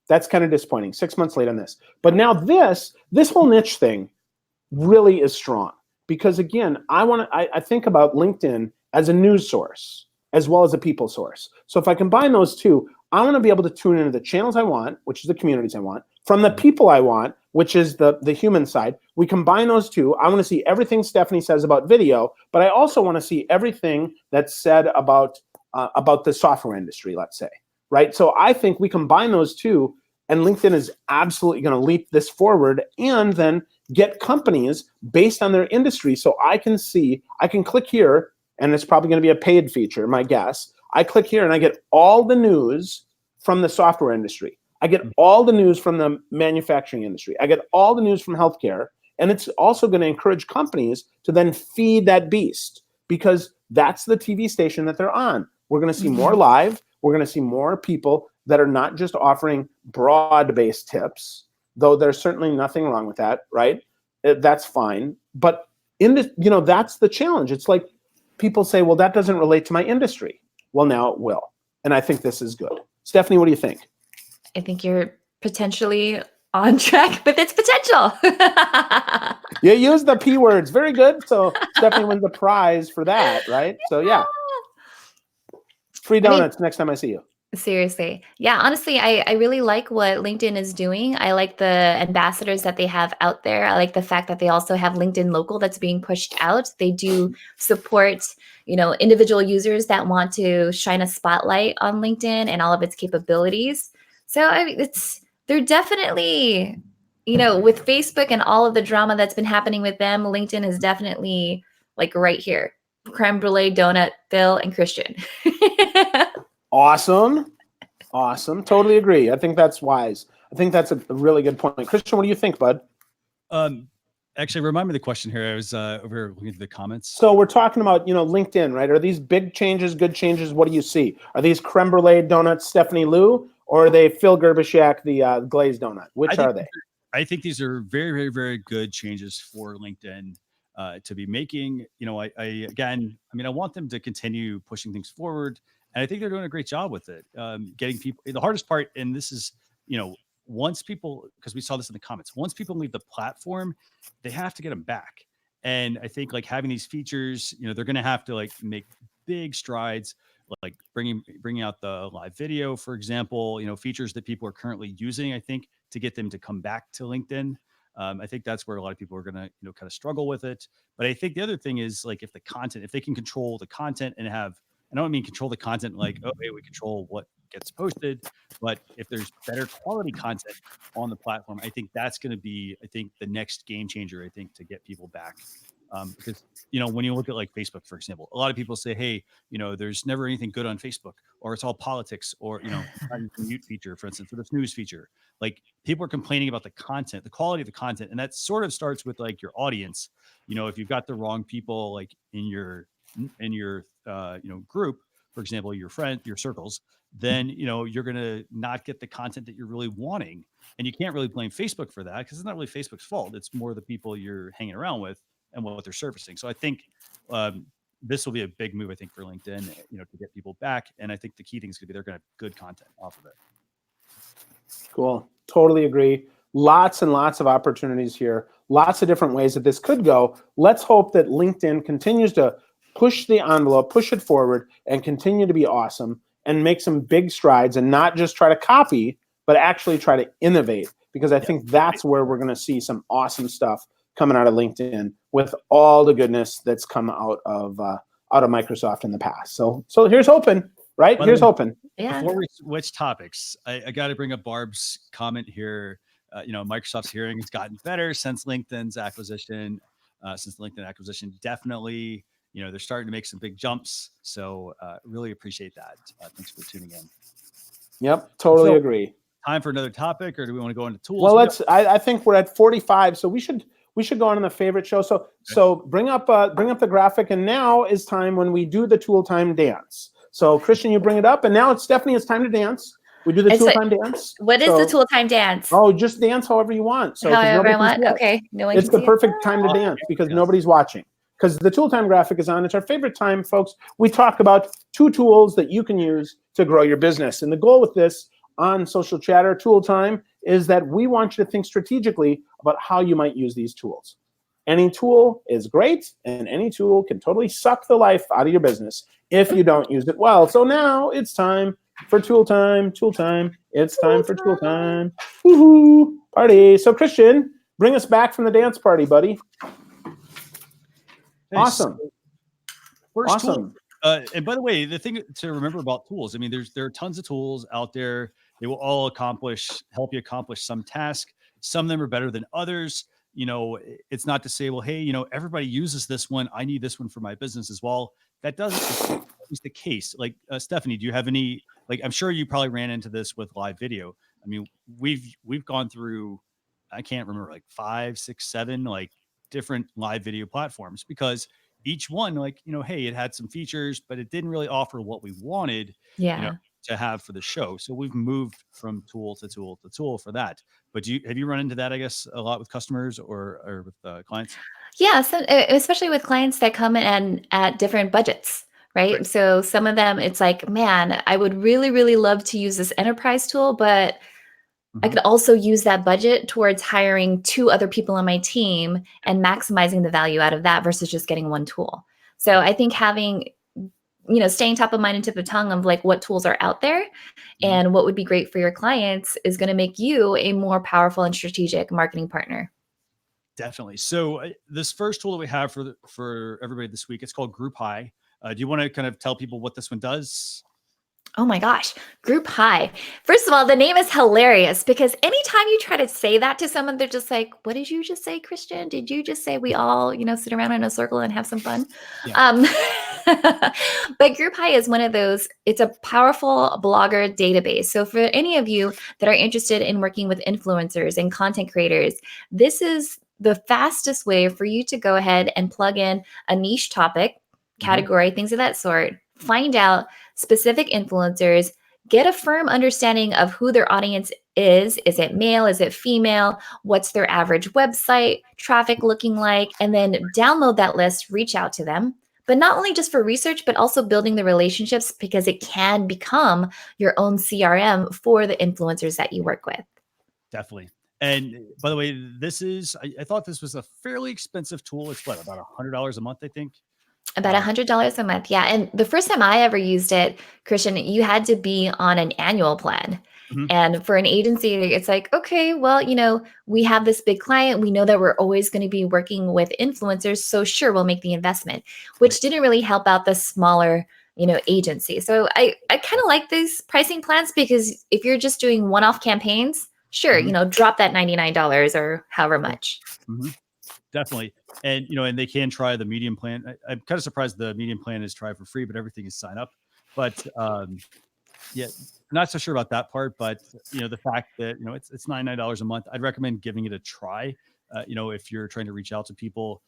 That's kind of disappointing. 6 months late on this. But now this whole niche thing really is strong. Because again, I think about LinkedIn as a news source as well as a people source. So if I combine those two, I want to be able to tune into the channels I want, which is the communities I want, from the people I want, which is the human side. We combine those two. I want to see everything Stephanie says about video, but I also want to see everything that's said about the software industry, let's say, right? So I think we combine those two, and LinkedIn is absolutely going to leap this forward, and then get companies based on their industry. So I can click here, and it's probably going to be a paid feature, my guess. I click here and I get all the news from the software industry. I get all the news from the manufacturing industry. I get all the news from healthcare. And it's also going to encourage companies to then feed that beast, because that's the TV station that they're on. We're going to see more live. We're going to see more people that are not just offering broad-based tips, though there's certainly nothing wrong with that, right? That's fine. But that's the challenge. It's like people say, well, that doesn't relate to my industry. Well, now it will. And I think this is good. Stephanie, what do you think? I think you're potentially on track with its potential. You use the P words. Very good. So Stephanie wins the prize for that, right? So yeah. Free donuts next time I see you. Seriously. Yeah, honestly, I really like what LinkedIn is doing. I like the ambassadors that they have out there. I like the fact that they also have LinkedIn Local that's being pushed out. They do support, individual users that want to shine a spotlight on LinkedIn and all of its capabilities. So they're definitely, with Facebook and all of the drama that's been happening with them, LinkedIn is definitely like right here. Creme brulee, donut, Phil, and Christian. Awesome. Totally agree. I think that's wise. I think that's a really good point. Christian, what do you think, bud? Actually, remind me the question here. I was over here looking at the comments. So we're talking about, LinkedIn, right? Are these big changes, good changes? What do you see? Are these creme brulee donuts, Stephanie Liu, or are they Phil Gerbishak, the glazed donut? Which are they? I think these are very, very, very good changes for LinkedIn to be making. I want them to continue pushing things forward. And I think they're doing a great job with it. Getting people, the hardest part, and this is, once people, because we saw this in the comments, once people leave the platform, they have to get them back. And I think having these features, they're going to have to make big strides, like bringing out the live video, for example, features that people are currently using, I think, to get them to come back to LinkedIn. I think that's where a lot of people are going to, kind of struggle with it. But I think the other thing is if they can control the content and have, I don't mean control the content we control what gets posted, but if there's better quality content on the platform, I think that's going to be, the next game changer, to get people back. Because, when you look at Facebook, for example, a lot of people say, hey, there's never anything good on Facebook, or it's all politics, or, the mute feature, for instance, or this news feature. People are complaining about the content, the quality of the content. And that sort of starts with your audience. If you've got the wrong people, in your group, for example, your circles, then you're going to not get the content that you're really wanting. And you can't really blame Facebook for that, because it's not really Facebook's fault. It's more the people you're hanging around with and what they're surfacing. So I think this will be a big move, for LinkedIn, to get people back. And I think the key thing is going to be they're going to have good content off of it. Cool. Totally agree. Lots and lots of opportunities here. Lots of different ways that this could go. Let's hope that LinkedIn continues to push the envelope, push it forward, and continue to be awesome and make some big strides, and not just try to copy, but actually try to innovate, because I think that's where we're going to see some awesome stuff coming out of LinkedIn with all the goodness that's come out of Microsoft in the past. So here's hoping, right? Here's hoping. Yeah. Before we switch topics, I got to bring up Barb's comment here. Microsoft's hearing has gotten better since LinkedIn's acquisition. Definitely, they're starting to make some big jumps. So really appreciate that. Thanks for tuning in. Yep, totally agree. time for another topic, or do we want to go into tools? Well, I think we're at 45, so we should go on the favorite show. So bring up the graphic, and now is time when we do the tool time dance. So Christian, you bring it up, and now it's Stephanie. It's time to dance. We do the tool time dance. What is the tool time dance? Oh, just dance however you want. So however I want. Okay, no one. It's the perfect time to dance because nobody's watching. Because the tool time graphic is on. It's our favorite time, folks. We talk about 2 tools that you can use to grow your business. And the goal with this on Social Chatter Tool Time is that we want you to think strategically about how you might use these tools. Any tool is great, and any tool can totally suck the life out of your business if you don't use it well. So now it's time for tool time. Tool time. It's time for tool time. Woohoo! Party. So Christian, bring us back from the dance party, buddy. Awesome. First tool. And by the way, the thing to remember about tools, I mean, there are tons of tools out there. They will all help you accomplish some task. Some of them are better than others. You know, it's not to say, well, hey, you know, everybody uses this one. I need this one for my business as well. That doesn't always the case. Like Stephanie, do you have any? Like, I'm sure you probably ran into this with live video. I mean, we've gone through, I can't remember, like 5, 6, 7 like different live video platforms, because each one, like, you know, hey, it had some features, but it didn't really offer what we wanted to have for the show. So we've moved from tool to tool to tool for that. But have you run into that, I guess, a lot with customers or with clients? Yeah, so especially with clients that come in at different budgets, right? So some of them, it's like, man, I would really, really love to use this enterprise tool, but I could also use that budget towards hiring 2 other people on my team and maximizing the value out of that versus just getting one tool. So I think having, you know, staying top of mind and tip of tongue of like what tools are out there and what would be great for your clients is going to make you a more powerful and strategic marketing partner. Definitely. So this first tool that we have for everybody this week, it's called Group High. Do you want to kind of tell people what this one does? Oh my gosh, Group High. First of all, the name is hilarious because anytime you try to say that to someone, they're just like, what did you just say, Christian? Did you just say we all, you know, sit around in a circle and have some fun? Yeah. But Group High is one of those, it's a powerful blogger database. So for any of you that are interested in working with influencers and content creators, this is the fastest way for you to go ahead and plug in a niche topic, category, things of that sort, find out specific influencers, get a firm understanding of who their audience is. Is it male? Is it female? What's their average website traffic looking like? And then download that list, reach out to them. But not only just for research, but also building the relationships, because it can become your own CRM for the influencers that you work with. Definitely. And by the way, I thought this was a fairly expensive tool. It's what, about $100 a month, I think? About $100 a month. Yeah. And the first time I ever used it, Christian, you had to be on an annual plan. And for an agency, it's like, okay, well, you know, we have this big client. We know that we're always going to be working with influencers. So sure, we'll make the investment, which didn't really help out the smaller, you know, agency. So I kind of like these pricing plans, because if you're just doing one-off campaigns, sure, you know, drop that $99 or however much. Definitely. And, you know, and they can try the medium plan. I'm kind of surprised the medium plan is try for free, but everything is sign up. But yeah, not so sure about that part. But, you know, the fact that, you know, it's $99 a month, I'd recommend giving it a try. You know, if you're trying to reach out to people,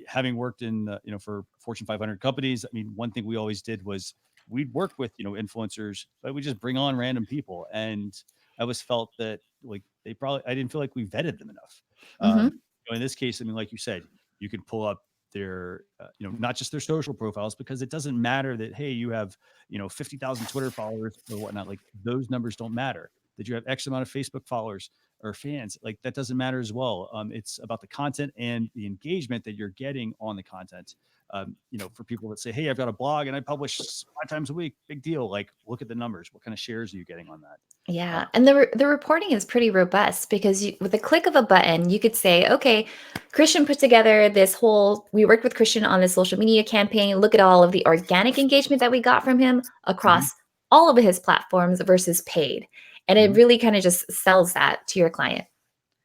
having worked in, you know, for Fortune 500 companies, I mean, one thing we always did was we'd work with, you know, influencers, but we just bring on random people. And I always felt that, like, I didn't feel like we vetted them enough. You know, in this case, I mean, like you said, you can pull up their, you know, not just their social profiles, because it doesn't matter that, hey, you have, you know, 50,000 Twitter followers or whatnot. Like, those numbers don't matter. That you have X amount of Facebook followers or fans, like, that doesn't matter as well. It's about the content and the engagement that you're getting on the content. You know, for people that say, hey, I've got a blog and I publish 5 times a week, big deal. Like, look at the numbers. What kind of shares are you getting on that? Yeah. And the reporting is pretty robust, because with the click of a button, you could say, okay, Christian put together we worked with Christian on this social media campaign. Look at all of the organic engagement that we got from him across all of his platforms versus paid. And it really kind of just sells that to your client.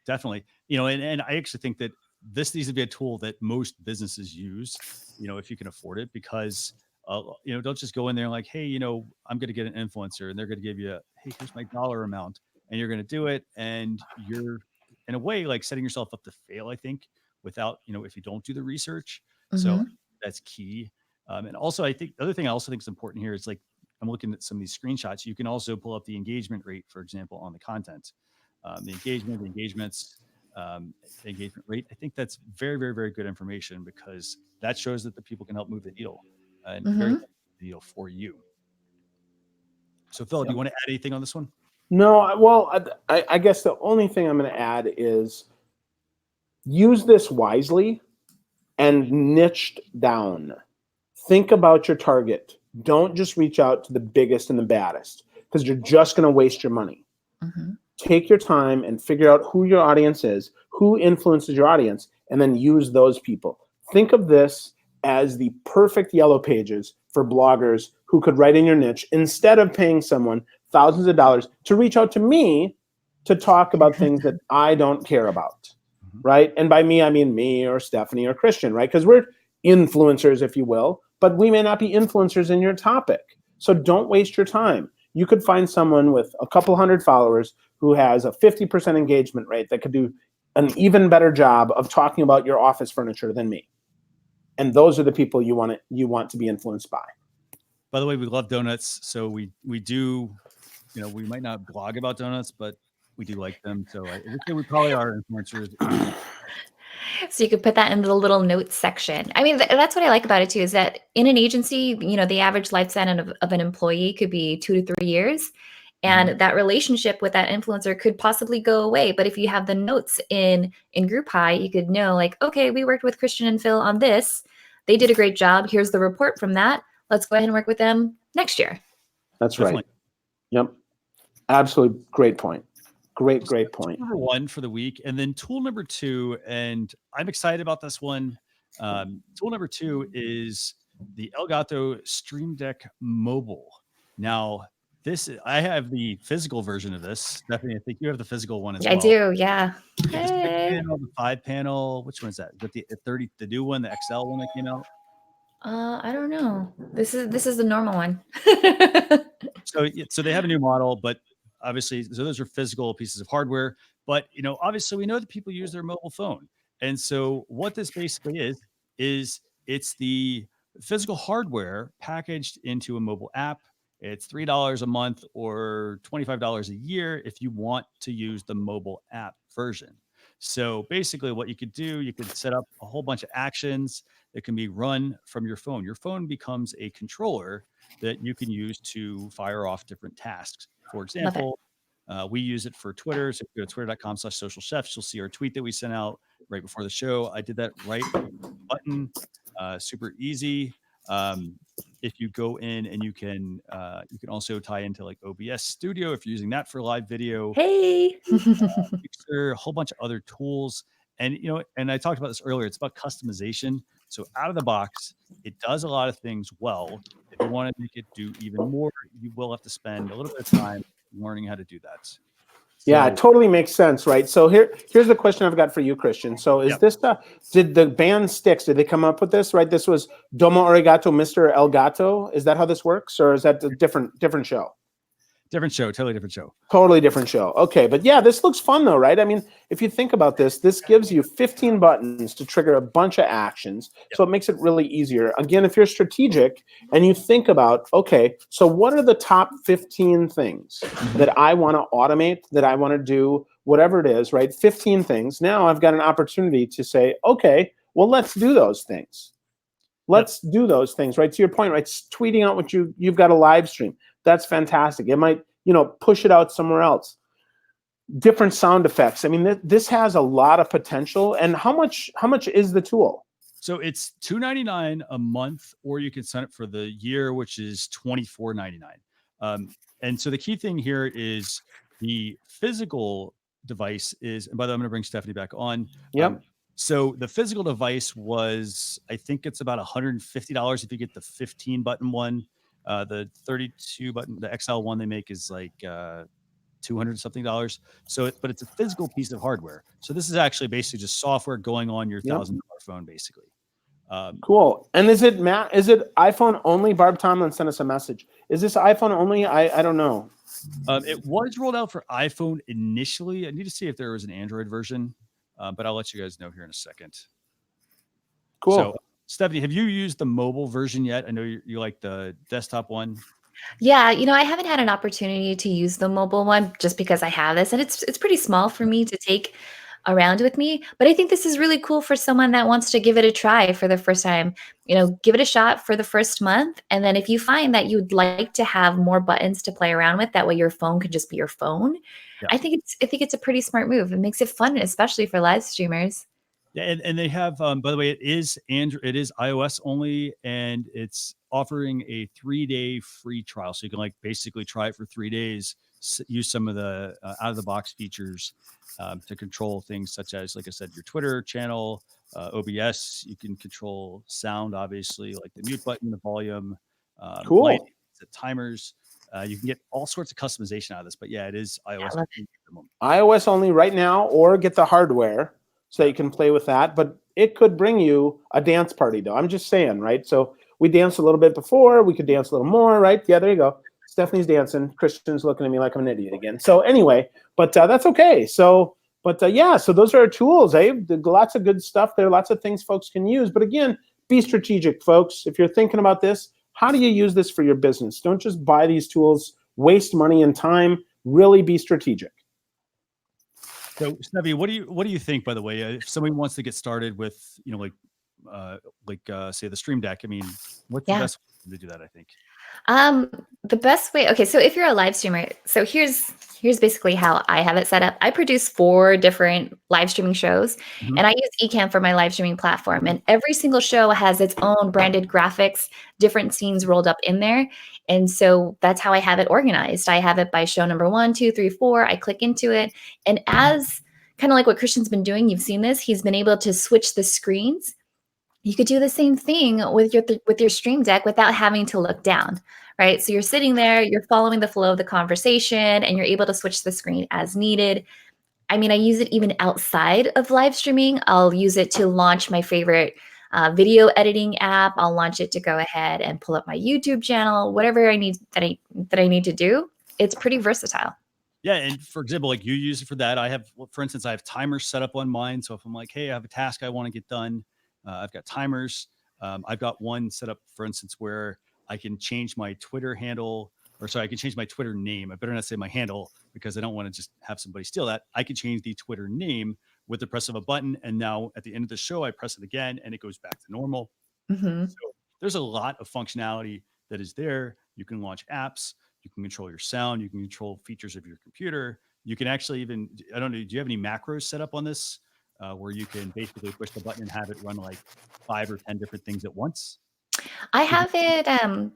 Definitely. You know, and I actually think that this needs to be a tool that most businesses use, you know, if you can afford it, because you know, don't just go in there and like, hey, you know, I'm going to get an influencer and they're going to give you hey, here's my dollar amount. and you're going to do it. And you're in a way like setting yourself up to fail, I think, without, if you don't do the research. So that's key. And also, I think the other thing I also think is important here is like, I'm looking at some of these screenshots. You can also pull up the engagement rate, for example, on the content, the engagements, the engagement rate. I think that's very, very, very good information because that shows that the people can help move the needle and very the needle for you. So Phil, do you want to add anything on this one? No, well, I guess the only thing I'm going to add is use this wisely and niched down. Think about your target. Don't just reach out to the biggest and the baddest because you're just going to waste your money. Take your time and figure out who your audience is, who influences your audience, and then use those people. Think of this as the perfect yellow pages for bloggers who could write in your niche instead of paying someone thousands of dollars to reach out to me to talk about things that I don't care about, right? And by me, I mean me or Stephanie or Christian, right? Because we're influencers, if you will, but we may not be influencers in your topic. So don't waste your time. You could find someone with a couple hundred followers who has a 50% engagement rate that could do an even better job of talking about your office furniture than me. And those are the people you want to be influenced by. By the way, we love donuts. So we do, we might not blog about donuts, but we do like them. So I would say we probably are influencers. So you could put that in the little notes section. I mean, that's what I like about it too, is that in an agency, the average lifespan of an employee could be 2 to 3 years. And that relationship with that influencer could possibly go away. But if you have the notes in GroupHi, you could know like, okay, we worked with Christian and Phil on this. They did a great job. Here's the report from that. Let's go ahead and work with them next year. That's right. Yep. Absolutely. Great point. Great point. Number one for the week. And then tool number two, and I'm excited about this one. Tool number two is the Elgato Stream Deck Mobile. Now, I have the physical version of this. Stephanie, I think you have the physical one as well. I do, yeah. The 5-panel. Which one is that? Is that the 30, the new one, the XL one that came out? I don't know. This is the normal one. So they have a new model, but obviously, so those are physical pieces of hardware. But obviously, we know that people use their mobile phone, and so what this basically is it's the physical hardware packaged into a mobile app. It's $3 a month or $25 a year if you want to use the mobile app version. So basically what you could do, you could set up a whole bunch of actions that can be run from your phone. Your phone becomes a controller that you can use to fire off different tasks. For example, we use it for Twitter. So if you go to twitter.com/socialchefs, you'll see our tweet that we sent out right before the show. I did that right button, super easy. If you go in and you can also tie into like OBS Studio if you're using that for live video. Hey, a whole bunch of other tools, and and I talked about this earlier. It's about customization. So out of the box, it does a lot of things well. If you want to make it do even more, you will have to spend a little bit of time learning how to do that. Yeah, it totally makes sense, right? So here's the question I've got for you, Christian. So is this did the band Styx, did they come up with this, right? This was Domo Arigato, Mr. Elgato. Is that how this works? Or is that a different show? Different show, totally different show. Totally different show. Okay, but yeah, this looks fun though, right? I mean, if you think about this gives you 15 buttons to trigger a bunch of actions. So it makes it really easier. Again, if you're strategic and you think about, okay, so what are the top 15 things that I want to automate, that I want to do, whatever it is, right? 15 things. Now I've got an opportunity to say, okay, well, let's do those things. Let's do those things, right? To your point, right? Tweeting out what you've got a live stream. That's fantastic. It might, push it out somewhere else. Different sound effects. I mean, this has a lot of potential. And how much is the tool? So it's $2.99 a month, or you can sign up for the year, which is $24.99. And so the key thing here is the physical device is, and by the way, I'm going to bring Stephanie back on. Yep. So the physical device was, I think it's about $150 if you get the 15 button one. The 32 button, the XL one they make is like $200 something. So, but it's a physical piece of hardware. So this is actually basically just software going on your $1,000 phone, basically. Cool. And is it iPhone only? Barb Tomlin sent us a message. Is this iPhone only? I don't know. It was rolled out for iPhone initially. I need to see if there was an Android version, but I'll let you guys know here in a second. Cool. So, Stephanie, have you used the mobile version yet? I know you like the desktop one. Yeah, I haven't had an opportunity to use the mobile one just because I have this, and it's pretty small for me to take around with me. But I think this is really cool for someone that wants to give it a try for the first time. Give it a shot for the first month, and then if you find that you'd like to have more buttons to play around with, that way your phone could just be your phone. Yeah. I think it's a pretty smart move. It makes it fun, especially for live streamers. Yeah, and they have, by the way, it is iOS only, and it's offering a 3-day free trial. So you can basically try it for 3 days, use some of the out of the box features to control things such as, like I said, your Twitter channel, OBS. You can control sound, obviously, like the mute button, the volume, Cool. lighting, the timers. You can get all sorts of customization out of this, but yeah, it is iOS only at the moment. iOS only right now, or get the hardware so you can play with that. But it could bring you a dance party, though. I'm just saying, right? So we danced a little bit before. We could dance a little more, right? Yeah, there you go. Stephanie's dancing. Christian's looking at me like I'm an idiot again. So anyway, but that's okay. So, yeah, so those are our tools, eh? Lots of good stuff there. Lots of things folks can use. But again, be strategic, folks. If you're thinking about this, how do you use this for your business? Don't just buy these tools, waste money and time. Really be strategic. So, Stevie, what do you think? By the way, if somebody wants to get started with, say the Stream Deck, I mean, what's the best way to do that? I think. The best way. Okay, so if you're a live streamer, so here's basically how I have it set up. I produce 4 different live streaming shows, and I use ECamm for my live streaming platform. And every single show has its own branded graphics, different scenes rolled up in there. And so that's how I have it organized. I have it by show number 1, 2, 3, 4. I click into it, and as kind of like what Christian's been doing, you've seen this. He's been able to switch the screens. You could do the same thing with your Stream Deck without having to look down, right? So you're sitting there, you're following the flow of the conversation, and you're able to switch the screen as needed. I mean, I use it even outside of live streaming. I'll use it to launch my favorite video editing app. I'll launch it to go ahead and pull up my YouTube channel, whatever I need that I need to do. It's pretty versatile. Yeah, and for example, like you use it for that. For instance, I have timers set up on mine. So if I'm like, hey, I have a task I want to get done, I've got timers. I've got one set up, for instance, where I can change my Twitter handle, I can change my Twitter name. I better not say my handle because I don't want to just have somebody steal that. I can change the Twitter name with the press of a button. And now at the end of the show, I press it again and it goes back to normal. So there's a lot of functionality that is there. You can launch apps. You can control your sound. You can control features of your computer. You can actually even, I don't know, do you have any macros set up on this where you can basically push the button and have it run like 5 or 10 different things at once? I have it.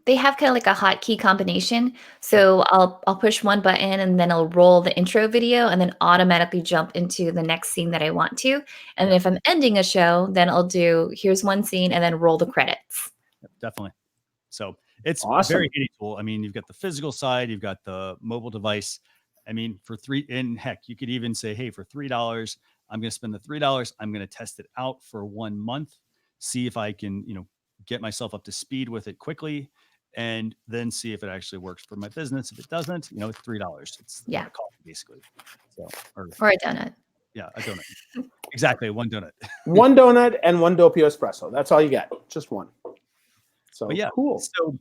They have kind of like a hotkey combination. So I'll push one button and then I'll roll the intro video and then automatically jump into the next scene that I want to. And then if I'm ending a show, then I'll do here's one scene and then roll the credits. Definitely. So it's awesome. Very handy tool. I mean, you've got the physical side, you've got the mobile device. I mean, and heck, you could even say, hey, for $3, I'm going to spend the $3. I'm going to test it out for 1 month, see if I can, get myself up to speed with it quickly, and then see if it actually works for my business. If it doesn't, it's $3. It's a coffee basically. So, or a donut. Yeah, a donut. Exactly, one donut. One donut and one doppio espresso. That's all you get. Just one. So yeah, cool. So,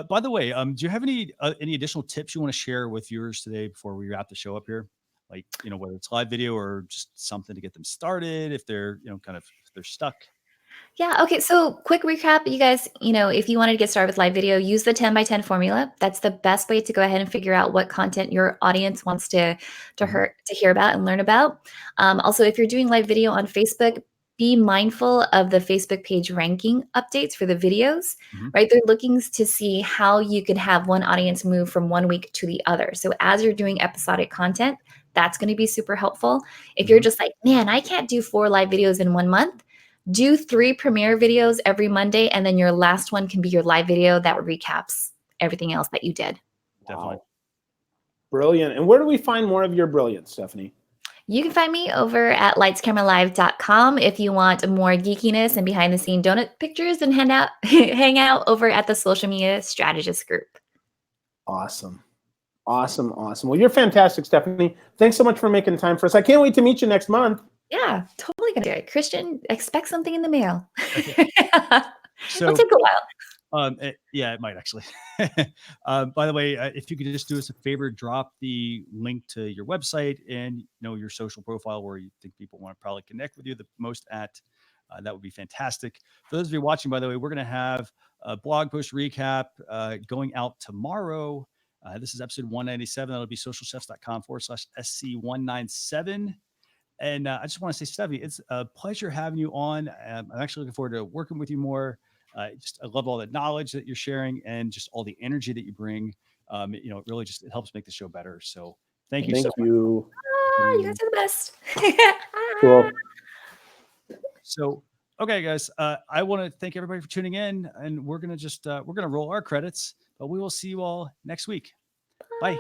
by the way, do you have any additional tips you want to share with viewers today before we wrap the show up here? Like, whether it's live video or just something to get them started if they're, if they're stuck. Yeah. Okay. So quick recap, you guys, if you wanted to get started with live video, use the 10x10 formula. That's the best way to go ahead and figure out what content your audience wants to hear about and learn about. Also, if you're doing live video on Facebook, be mindful of the Facebook page ranking updates for the videos, right? They're looking to see how you can have one audience move from one week to the other. So as you're doing episodic content, that's going to be super helpful. If you're just like, man, I can't do 4 live videos in 1 month, do 3 premiere videos every Monday, and then your last one can be your live video that recaps everything else that you did. Definitely. Wow. Brilliant. And where do we find more of your brilliance, Stephanie? You can find me over at lightscameraLive.com if you want more geekiness and behind the scene donut pictures, and hang out over at the Social Media Strategist group. Awesome. Awesome. Awesome. Well, you're fantastic, Stephanie. Thanks so much for making time for us. I can't wait to meet you next month. Yeah, totally gonna do it. Christian, expect something in the mail. Okay. So It'll take a while. Yeah, it might actually. By the way, if you could just do us a favor, drop the link to your website and your social profile where you think people want to probably connect with you the most at. That would be fantastic. For those of you watching, by the way, we're going to have a blog post recap going out tomorrow. This is episode 197. That'll be socialchefs.com/SC197. And I just want to say, Stephanie, it's a pleasure having you on. I'm actually looking forward to working with you more. I love all the knowledge that you're sharing and just all the energy that you bring. It really just helps make the show better. So thank you. Thank you. You guys are the best. Cool. So, okay, guys, I want to thank everybody for tuning in, and we're going to roll our credits, but we will see you all next week. Bye.